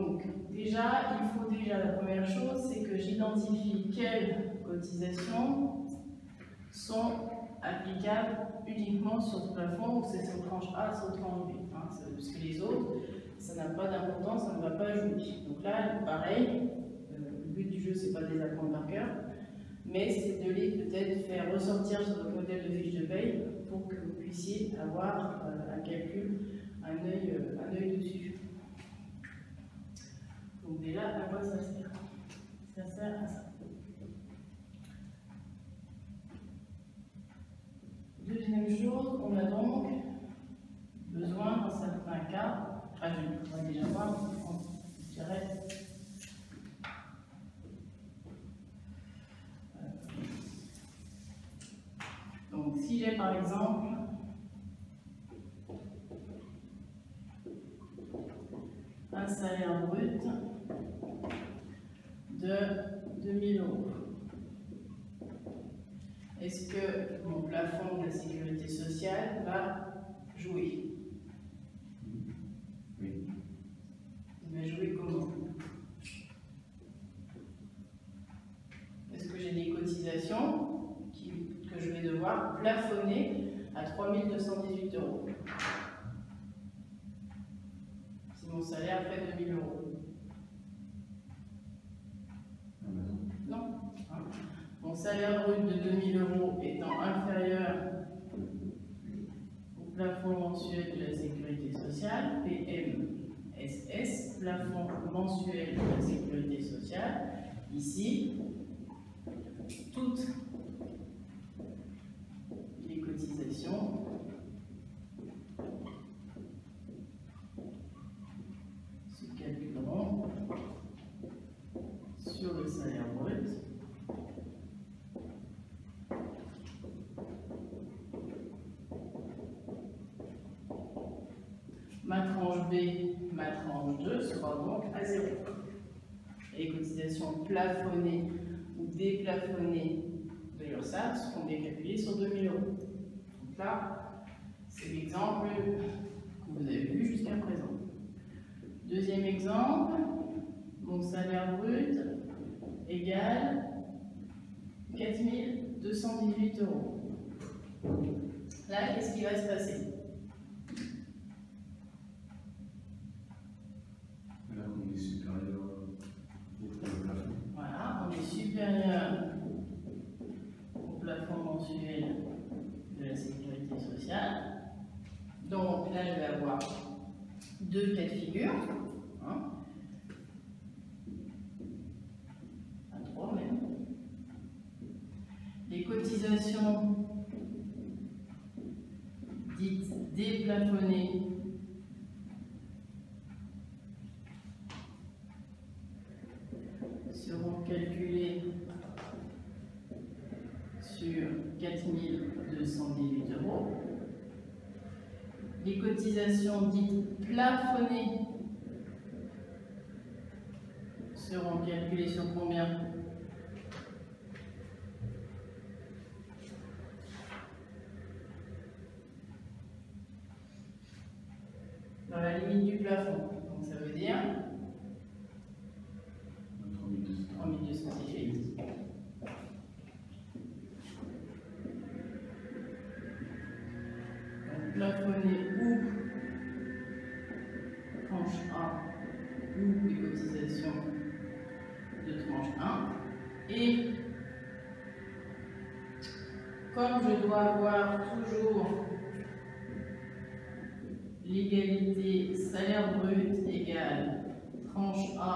Donc, déjà, la première chose, c'est que j'identifie quelles cotisations sont applicables uniquement sur ce plafond ou c'est sur tranche A, sur tranche B. Hein, parce que les autres, ça n'a pas d'importance, ça ne va pas jouer. Donc là, pareil, le but du jeu, c'est pas de les apprendre par cœur, mais c'est de les peut-être faire ressortir sur votre modèle de fiche de paye pour que vous puissiez avoir un calcul, un œil dessus. Donc déjà, à quoi ça sert? Ça sert à ça. Deuxième chose, on a donc besoin dans certains cas, on va déjà voir, je dirais, donc si j'ai par exemple un salaire brut de 2 000 €. Est-ce que mon plafond de la sécurité sociale va jouer? Oui. Il va jouer comment? Est-ce que j'ai des cotisations que je vais devoir plafonner à 3 218 €? Si mon salaire fait 2 000 €. Non. Mon salaire brut de 2 000 € étant inférieur au plafond mensuel de la sécurité sociale, PMSS, plafond mensuel de la sécurité sociale, ici, toutes les cotisations se calculeront sur le salaire brut ma tranche B, ma tranche 2 sera donc à 0. Et les cotisations plafonnées ou déplafonnées de l'URSSAF seront décalculées sur 2 000 €. Donc là, c'est l'exemple que vous avez vu jusqu'à présent. Deuxième exemple, mon salaire brut égale 4 218 €. Là, qu'est-ce qui va se passer? Là, on est supérieur au plafond. Voilà, on est supérieur au plafond mensuel de la sécurité sociale. Donc là, je vais avoir deux cas de figure. Hein. Enfin, trois même. Les cotisations dites déplafonnées seront calculées sur 4 218 €. Les cotisations dites plafonnées seront calculées sur combien? Dans la limite du plafond. Donc ça veut dire 3 218. Donc plafonné ou tranche A ou les cotisations de tranche 1. Et comme je dois avoir toujours l'égalité salaire brut égale tranche A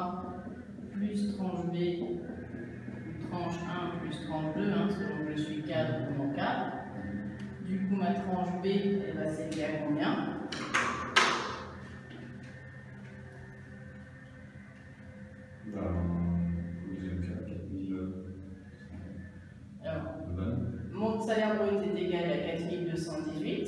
plus tranche B, ou tranche 1 plus tranche 2, hein, selon que je suis cadre ou non cadre. Du coup, ma tranche B, elle va s'élever à combien? Deuxième cas, 4 000. Alors, mon salaire brut est égal à 4 218.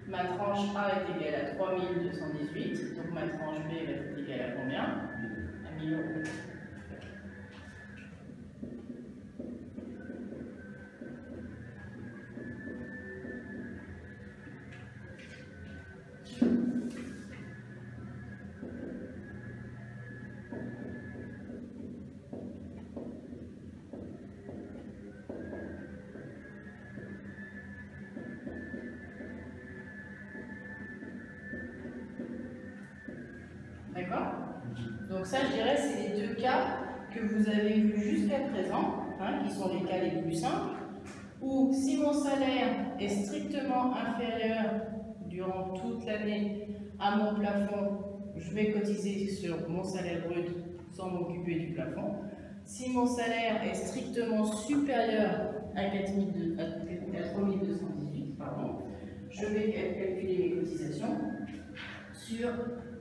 Ma tranche A est égale à 3 218, donc ma tranche B va être égale à combien? À 1 000 €. Donc ça, je dirais, c'est les deux cas que vous avez vus jusqu'à présent, hein, qui sont les cas les plus simples, où si mon salaire est strictement inférieur durant toute l'année à mon plafond, je vais cotiser sur mon salaire brut sans m'occuper du plafond. Si mon salaire est strictement supérieur à 3218, pardon, je vais calculer mes cotisations sur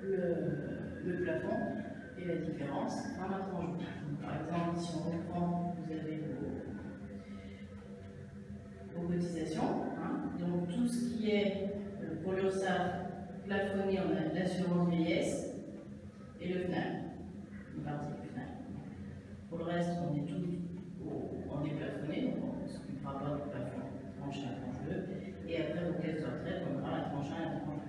le plafond et la différence dans ma tranche. Par exemple, si on reprend, vous avez vos cotisations, hein, donc tout ce qui est pour l'URSSAF plafonné, on a l'assurance vieillesse et le FNAL, une partie du FNAL. Pour le reste, on est tout en déplafonné, donc on ne s'occupera pas du plafond, tranche 1, tranche 2, et après vos caisses de retraite, on aura la tranche 1 et la tranche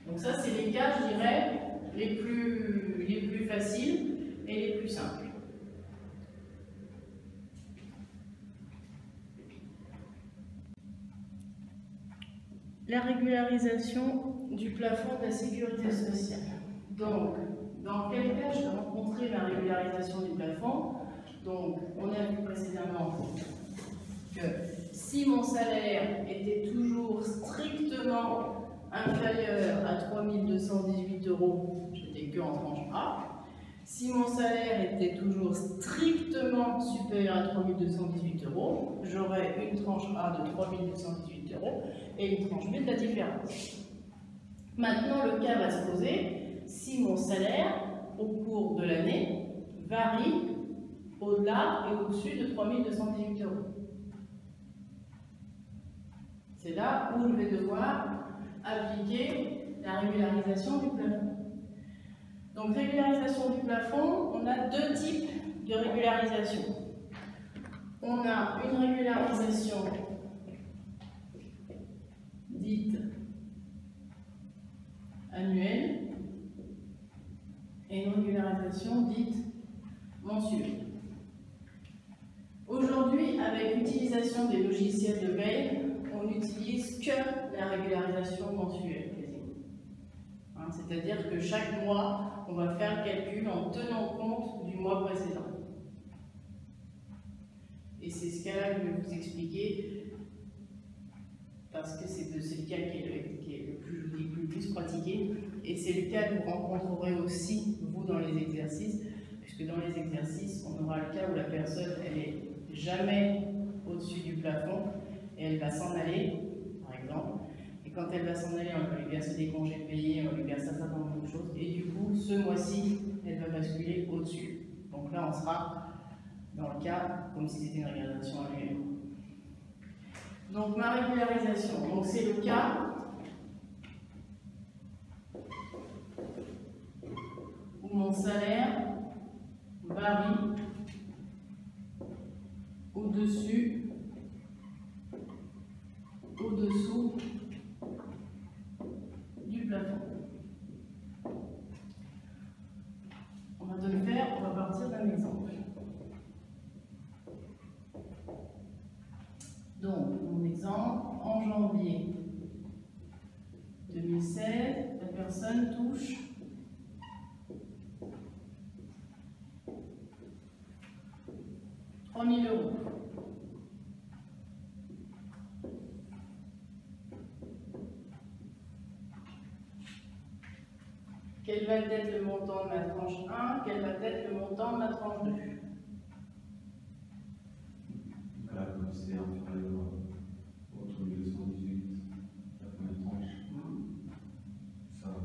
2. Donc ça, c'est les cas, je dirais, les plus faciles et les plus simples. La régularisation du plafond de la sécurité sociale. Donc, dans quel cas je vais rencontrer la régularisation du plafond? Donc, on a vu précédemment que si mon salaire était toujours strictement inférieur à 3218 €, j'étais que en tranche A. Si mon salaire était toujours strictement supérieur à 3218 €, j'aurais une tranche A de 3218 € et une tranche B de la différence. Maintenant, le cas va se poser si mon salaire, au cours de l'année, varie au-delà et au-dessus de 3218 €. C'est là où je vais devoir appliquer la régularisation du plafond. Donc, régularisation du plafond, on a deux types de régularisation. On a une régularisation dite annuelle et une régularisation dite mensuelle. Aujourd'hui, avec l'utilisation des logiciels de veille, on n'utilise que la régularisation mensuelle. C'est-à-dire que chaque mois, on va faire le calcul en tenant compte du mois précédent. Et c'est ce cas-là que je vais vous expliquer, parce que c'est le cas qui est le plus pratiqué, et c'est le cas que vous rencontrerez aussi, vous, dans les exercices, puisque dans les exercices, on aura le cas où la personne, elle n'est jamais au-dessus du plafond, et elle va s'en aller, par exemple. Et quand elle va s'en aller, on va lui verser des congés payés, on va lui verser un certain nombre de choses. Et du coup, ce mois-ci, elle va basculer au-dessus. Donc là, on sera dans le cas comme si c'était une régularisation annuelle. Donc ma régularisation, donc c'est le cas où mon salaire varie au-dessus, au-dessous du plafond. On va le faire, on va partir d'un exemple. Donc, mon exemple, en janvier 2016, la personne touche 3 000 €. Quel va être le montant de ma tranche 1? Quel va être le montant de ma tranche 2? Là, comme c'est inférieur au 3218, la première tranche, ça va.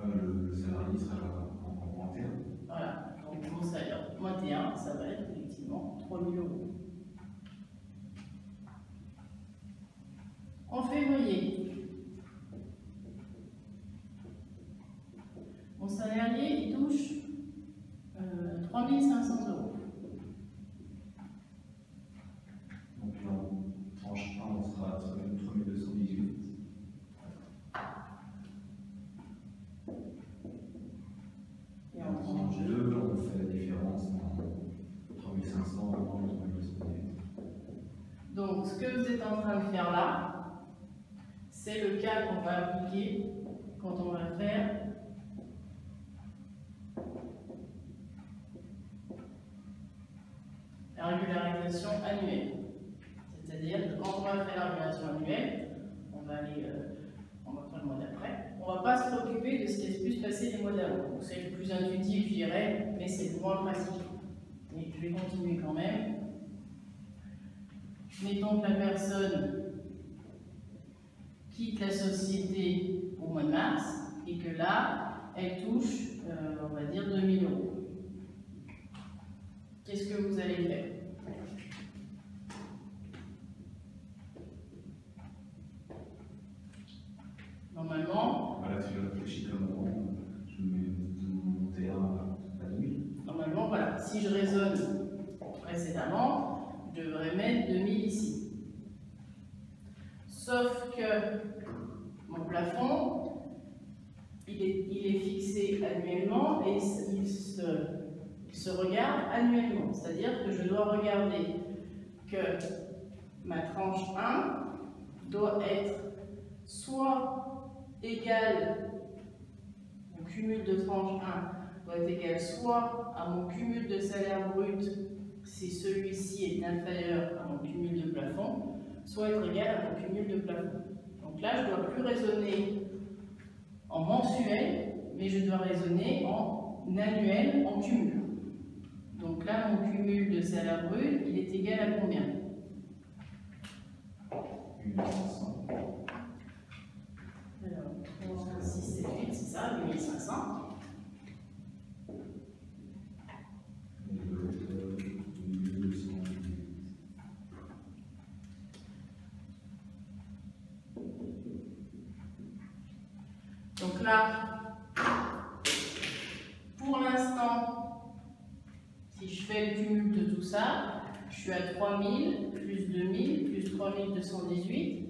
Le salarié sera en 21. Voilà, donc mon salaire 21, ça va être effectivement 3 000 €. En février, mon salarié il touche 3 500 €. Donc en tranche 1, on sera à 3218. Et en tranche 2, 2, on fait la différence entre 3500 et 3218. donc ce que vous êtes en train de faire là, c'est le cas qu'on va appliquer quand on va faire la régularisation annuelle. C'est-à-dire que quand on va faire la régularisation annuelle, on va faire le mois d'après, on ne va pas se préoccuper de ce qui est plus passé les mois d'avant. C'est le plus intuitif, je dirais, mais c'est le moins pratique. Et je vais continuer quand même. Mettons que la personne quitte la société au mois de mars et que là, elle touche, on va dire, 2 000 €. Qu'est-ce que vous allez faire? Normalement, voilà, si je réfléchis comme avant, je mets mon T1 à 2000. Normalement, voilà, si je raisonne précédemment, je devrais mettre 2000 ici. Sauf que mon plafond, il est fixé annuellement et il se regarde annuellement. C'est-à-dire que je dois regarder que ma tranche 1 doit être soit égale, mon cumul de tranche 1 doit être égal soit à mon cumul de salaire brut si celui-ci est inférieur à mon cumul de plafond, soit être égal à mon cumul de plafond. Donc là, je ne dois plus raisonner en mensuel, mais je dois raisonner en annuel, en cumul. Donc là, mon cumul de salaire brut, il est égal à combien? 1500. Alors, 3, 6, 7, 8, c'est ça, 8500. Donc là, pour l'instant, si je fais le cumul de tout ça, je suis à 3000 plus 2000 plus 3218,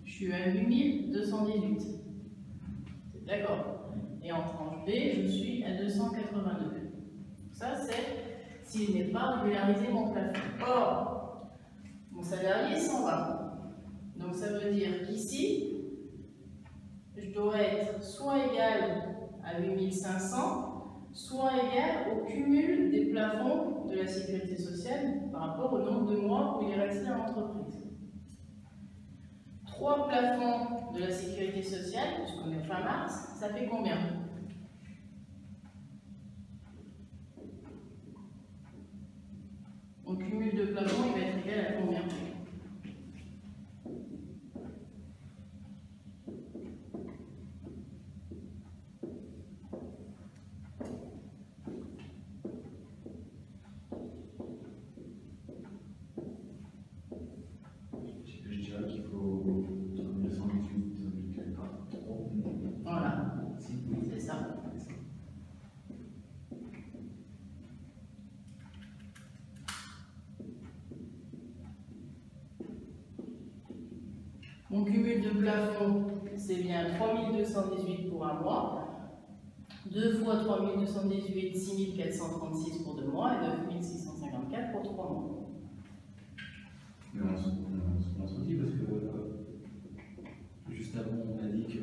je suis à 8218. D'accord? Et en tranche B, je suis à 282. Ça, c'est s'il n'est pas régularisé mon plafond. Or, mon salarié s'en va. Donc ça veut dire qu'ici, je dois être soit égal à 8500, soit égal au cumul des plafonds de la sécurité sociale par rapport au nombre de mois où il est resté à l'entreprise. 3 plafonds de la sécurité sociale, puisqu'on est fin mars, ça fait combien? Mon cumul de plafond, il va être égal à combien? Je dirais qu'il faut 3218 multiplié par 3. Voilà, c'est ça. Mon cumul de plafond, c'est bien 3218 pour un mois. 2 fois 3218, 6436 pour 2 mois et 9654 pour 3 mois. Mais on se dit parce que juste avant on a dit que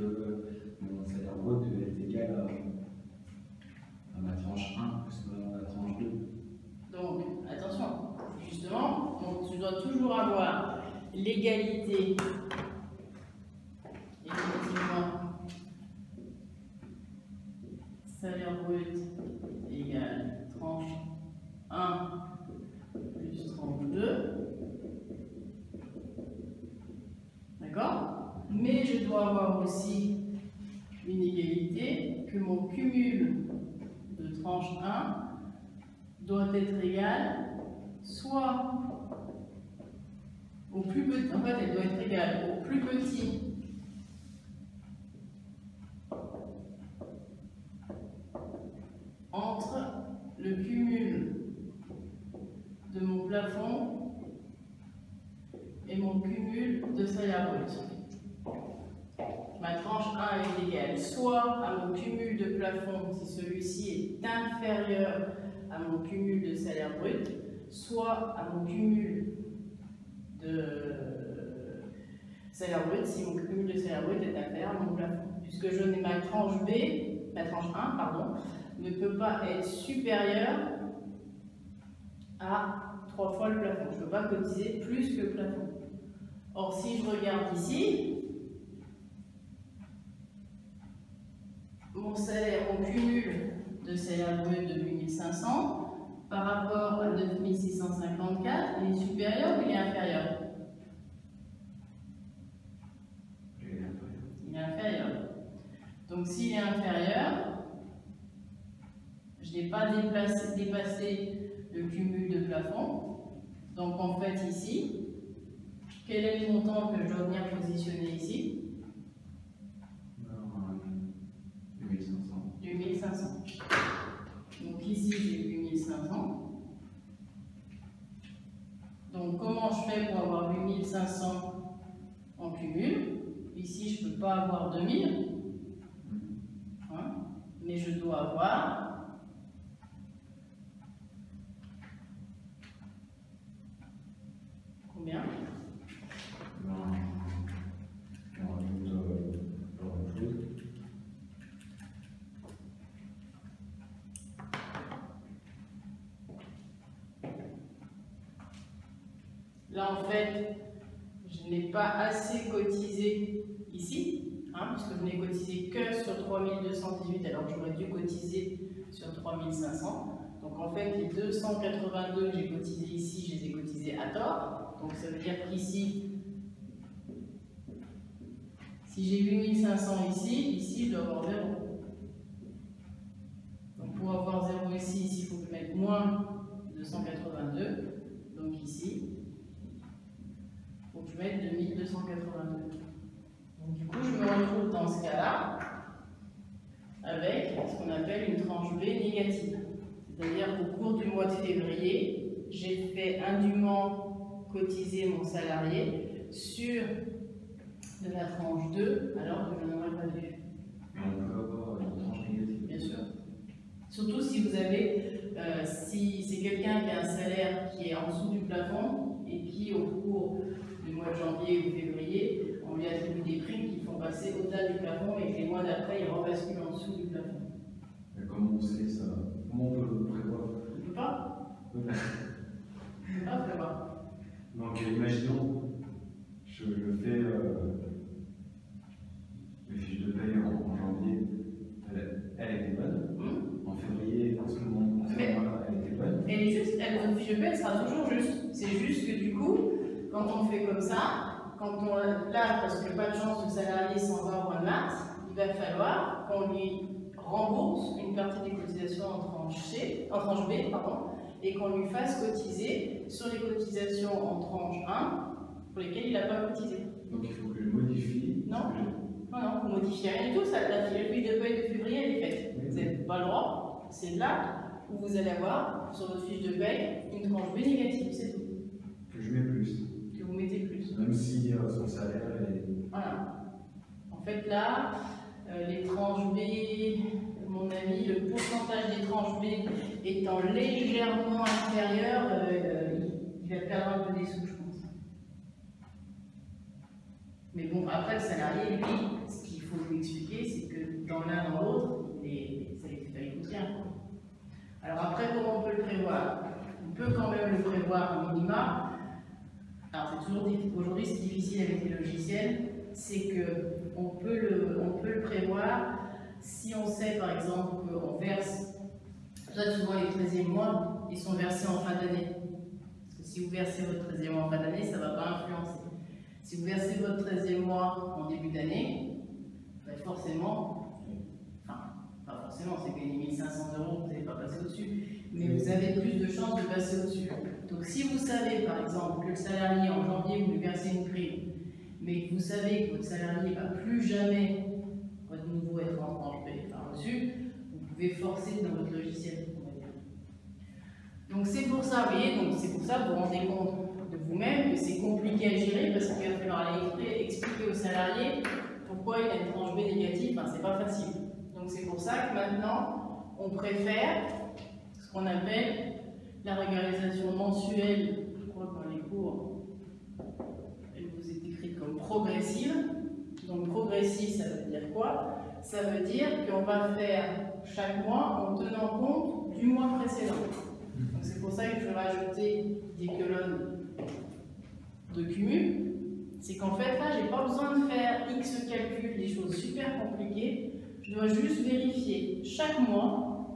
mon salaire brut devait être égal à ma tranche 1 plus ma tranche 2. Donc, attention, justement, tu dois toujours avoir l'égalité, effectivement, salaire brut égale tranche 1 plus tranche 2. D'accord? Mais je dois avoir aussi une égalité que mon cumul de tranche 1 doit être égal soit au plus petit, en fait elle doit être égale au plus petit entre le cumul de mon plafond et mon cumul de salaire brut. Ma tranche 1 est égale soit à mon cumul de plafond si celui-ci est inférieur à mon cumul de salaire brut, soit à mon cumul salaire brut si mon cumul de salaire brut est inférieur à mon plafond. Puisque je n'ai ma tranche B, ma tranche 1, pardon, ne peut pas être supérieure à 3 fois le plafond. Je ne peux pas cotiser plus que le plafond. Or, si je regarde ici, mon salaire, mon cumul de salaire brut de 8500 par rapport à 9654, il est supérieur ou il est inférieur? Il est inférieur. Donc s'il est inférieur, je n'ai pas dépassé le cumul de plafond. Donc en fait ici, quel est le montant que je dois venir positionner ici? 8500. Donc ici j'ai 8500. Donc comment je fais pour avoir 8500 en cumul? Ici je ne peux pas avoir 2000, hein, mais je dois avoir combien? Là, en fait, je n'ai pas assez cotisé ici, hein, puisque je n'ai cotisé que sur 3218, alors que j'aurais dû cotiser sur 3500. Donc, en fait, les 282 que j'ai cotisés ici, je les ai cotisés à tort. Donc, ça veut dire qu'ici, si j'ai 8500 ici, je dois avoir 0. Donc, pour avoir 0 ici, il faut que je mette moins 282. Donc, ici, je vais mettre 2282. Donc du coup, je me retrouve dans ce cas-là avec ce qu'on appelle une tranche B négative. C'est-à-dire qu'au cours du mois de février, j'ai fait indûment cotiser mon salarié sur de la tranche 2 alors que je n'en aurais pas dû. On peut avoir une tranche négative. Bien sûr. Surtout si vous avez, si c'est quelqu'un qui a un salaire qui est en dessous du plafond et qui au cours du mois de janvier ou février, on lui attribue des primes qui font passer au-delà du plafond et que les mois d'après, il rebascule en dessous du plafond. Mais comment on sait ça? Comment on peut le prévoir? On ne peut pas. On ne peut pas prévoir. Donc, imaginons, je fais les fiches de paye en janvier, elle était bonne. En février, en ce moment-là, elle était bonne. Elle est juste, votre fiche de paie, elle sera toujours juste. C'est juste que du coup, quand on fait comme ça, quand on là, parce que pas de chance, le salarié s'en va au mois de mars, il va falloir qu'on lui rembourse une partie des cotisations en tranche B, et qu'on lui fasse cotiser sur les cotisations en tranche 1 pour lesquelles il n'a pas cotisé. Donc il faut que je modifie. Non, non, vous modifiez rien du tout, ça, la fiche de paie de février, elle est faite. Vous n'avez pas le droit, c'est là où vous allez avoir sur votre fiche de paie une tranche B négative, c'est tout. Que je mets plus. Que vous mettez plus. Même si son salaire est... Voilà. En fait, là, les tranches B, mon ami, le pourcentage des tranches B étant légèrement inférieur, il va perdre un peu des sous, je pense. Mais bon, après, le salarié, lui, ce qu'il faut lui expliquer, c'est que dans l'un dans l'autre, ça lui coûte rien. Alors après, comment on peut le prévoir? On peut quand même le prévoir au minima. Alors c'est toujours difficile. Aujourd'hui, c'est difficile avec les logiciels, c'est qu'on peut le prévoir si on sait par exemple qu'on verse, souvent les 13e mois, ils sont versés en fin d'année. Parce que si vous versez votre 13e mois en fin d'année, ça ne va pas influencer. Si vous versez votre 13e mois en début d'année, ben forcément, enfin, pas forcément, c'est gagner 1500 €, vous n'allez pas passer au-dessus, mais vous avez plus de chances de passer au-dessus. Donc si vous savez par exemple que le salarié en janvier vous lui versez une prime, mais que vous savez que votre salarié ne va plus jamais de nouveau être en tranche B, enfin reçu, vous pouvez forcer dans votre logiciel, on va dire. Donc c'est pour ça, vous voyez, donc c'est pour ça que vous vous rendez compte de vous-même que c'est compliqué à gérer parce qu'il va falloir aller expliquer au salarié pourquoi il a une tranche B négative, enfin c'est pas facile. Donc c'est pour ça que maintenant on préfère ce qu'on appelle la régularisation mensuelle. Je crois que dans les cours, elle vous est écrite comme donc progressive. Donc progressive, ça veut dire quoi? Ça veut dire qu'on va faire chaque mois en tenant compte du mois précédent. Donc c'est pour ça que je vais rajouter des colonnes de cumul. C'est qu'en fait là, j'ai pas besoin de faire X calculs, des choses super compliquées. Je dois juste vérifier chaque mois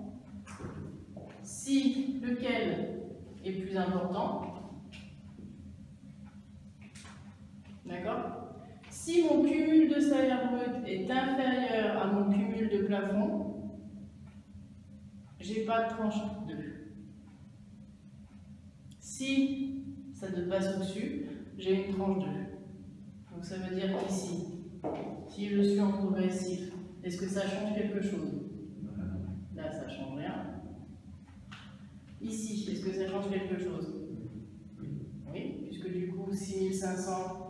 si lequel est plus important. D'accord? Si mon cumul de salaire brut est inférieur à mon cumul de plafond, j'ai pas de tranche 2. Si ça passe au-dessus, j'ai une tranche 2. Donc ça veut dire qu'ici, si je suis en progressif, est-ce que ça change quelque chose? Là, ça ne change rien. Ici, est-ce que ça change quelque chose? Oui, puisque du coup, 6500.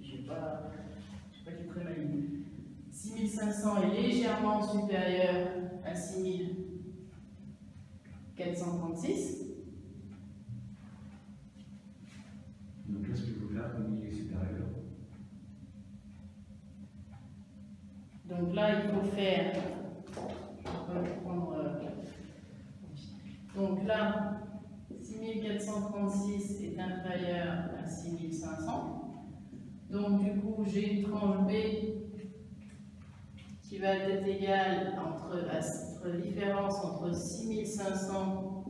Je n'ai pas été très maligne. 6500 est légèrement supérieur à 6436. Donc qu'est-ce qu'il faut faire comme il est supérieur? Donc là, il faut faire. Je vais prendre. Donc là, 6436 est inférieur à 6500. Donc du coup, j'ai une tranche B qui va être égale entre différence entre 6500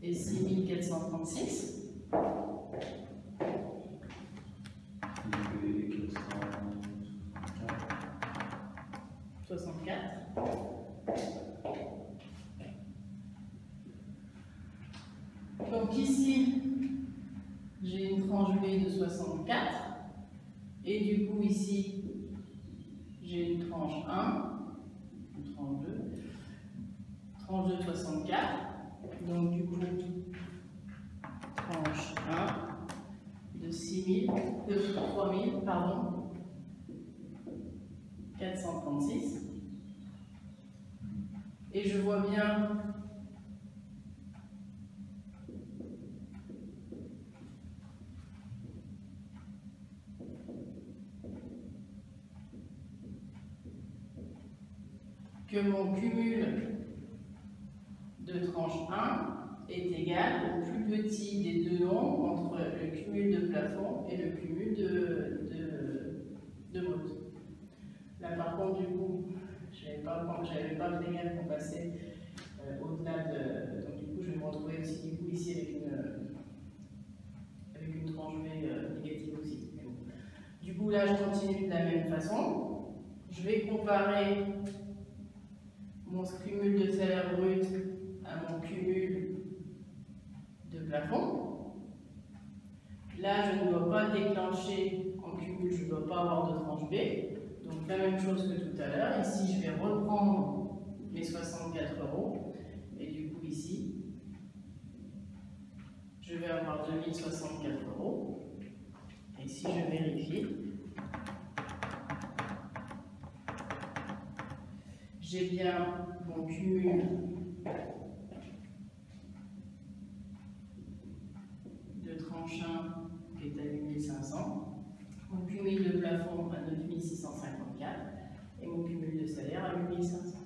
et 6436. 64. Donc ici, j'ai une tranche B de 64. Et du coup, ici, j'ai une tranche 1, une tranche 2, tranche 2 de 64. Donc du coup, tranche 1 de 3000, pardon, 436. Et je vois bien que mon cumul de tranche 1 est égal au plus petit des deux nombres entre le cumul de plafond et le cumul de brut. Là par contre du coup, je n'avais pas fait gaffe qu'on passait au-delà de... Donc du coup je vais me retrouver aussi du coup ici avec une tranche B négative aussi. Du coup là je continue de la même façon. Je vais comparer mon cumul de salaire brut à mon cumul de plafond. Là, je ne dois pas déclencher en cumul, je ne dois pas avoir de tranche B. Donc la même chose que tout à l'heure. Ici, je vais reprendre mes 64 €. Et du coup, ici, je vais avoir 2064 €. Et si je vérifie, j'ai bien mon cumul de tranche 1 qui est à 8500, mon cumul de plafond à 9654 et mon cumul de salaire à 8500.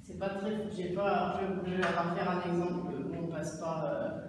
C'est pas très. Je vais faire un exemple où on ne passe pas